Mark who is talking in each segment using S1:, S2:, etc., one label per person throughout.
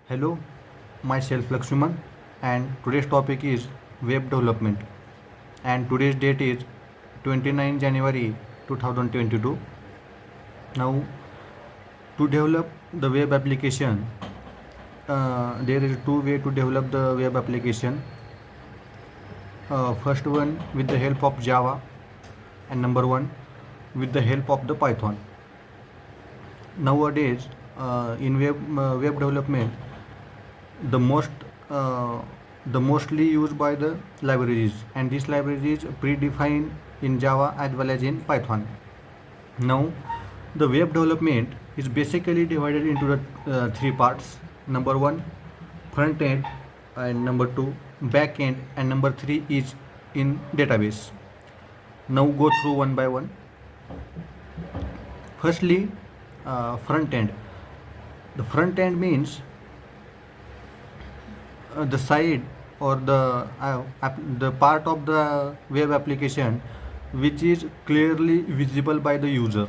S1: Hello, myself Lakshman, and today's topic is web development. And today's date is 29 January 2022. Now, to develop the web application, there is two way to develop the web application. First one with the help of Java, and number one with the help of the Python. Nowadays, in web development, the most uh, the mostly used by the libraries, and these libraries predefined in Java as well as in Python. Now, the web development is basically divided into the three parts. Number one, front end, and number two, back end, and number three is in database. Now go through one by one. Firstly, front end. The front end means the side or the part of the web application which is clearly visible by the user.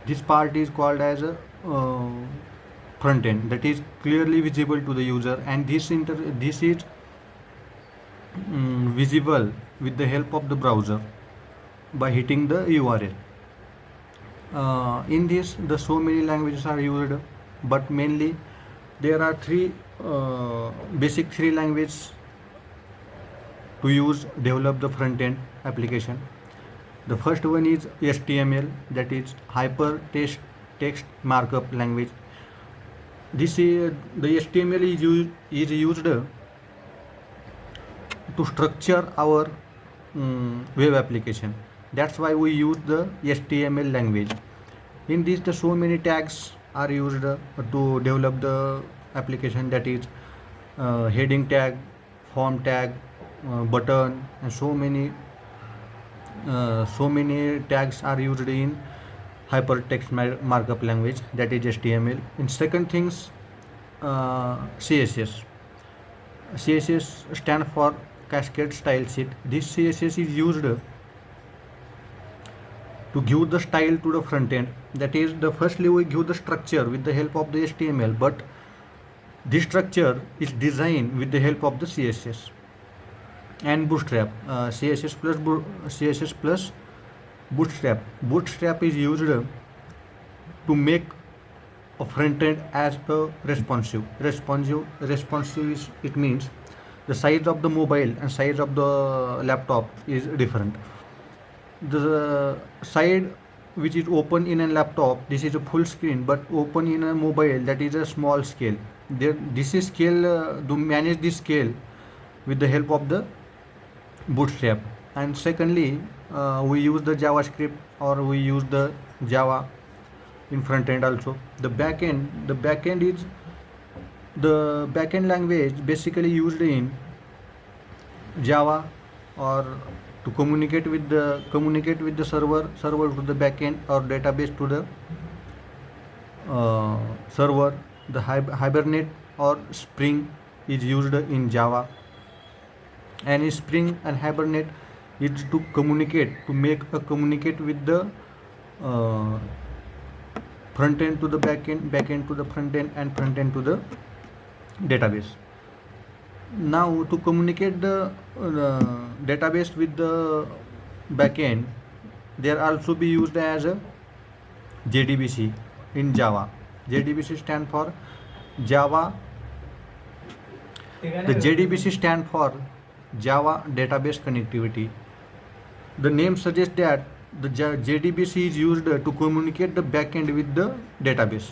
S1: This part is called as a front end, that is clearly visible to the user, and this is visible with the help of the browser by hitting the URL. In this, the so many languages are used, but mainly there are basic three languages to use develop the front end application. The first one is HTML, that is hypertext markup language. This is the HTML is used to structure our web application. That's why we use the HTML language. In this, the so many tags are used to develop the application, that is heading tag, form tag, button, and so many tags are used in hypertext markup language, that is HTML. In second things, CSS. CSS stand for Cascade Style Sheet. This CSS is used to give the style to the front end. That is, the firstly we give the structure with the help of the HTML, but this structure is designed with the help of the CSS and Bootstrap. CSS plus Bootstrap. Bootstrap is used to make a front end as a responsive. Responsive is, it means the size of the mobile and size of the laptop is different. The side which is open in a laptop, this is a full screen, but open in a mobile, that is a small scale. This is scale to manage this scale with the help of the Bootstrap. And secondly, we use the JavaScript, or we use the Java in front end also. The back end language basically used in Java, or to communicate with the server to the backend, or database to the server. The Hibernate or Spring is used in Java, and Spring and Hibernate is to communicate with the front end to the back end to the front end, and front end to the database. Now, to communicate the database with the backend, there also be used as a JDBC in Java. JDBC stand for Java. The JDBC stand for Java Database Connectivity. The name suggests that the JDBC is used to communicate the backend with the database.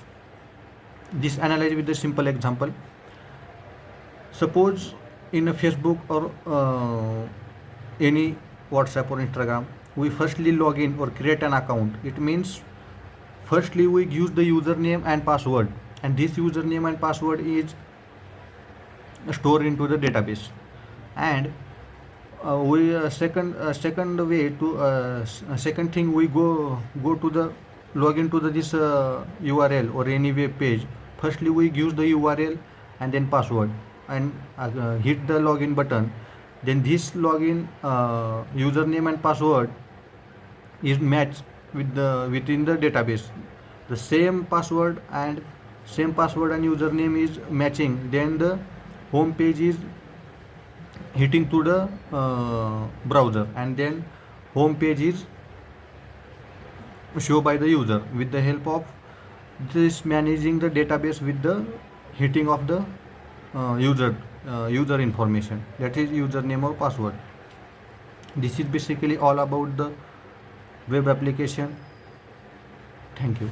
S1: This analyze with a simple example. Suppose in a Facebook or any WhatsApp or Instagram, we firstly log in or create an account. It means firstly we use the username and password, and this username and password is stored into the database. And second thing, we go to the log into this URL or any web page. Firstly we use the URL and then password, and hit the login button. Then this login username and password is matched within the database. The same password and same password and username is matching, then the home page is hitting to the browser, and then home page is shown by the user. With the help of this managing the database with the hitting of the user information, that is username or password. This is basically all about the web application. Thank you.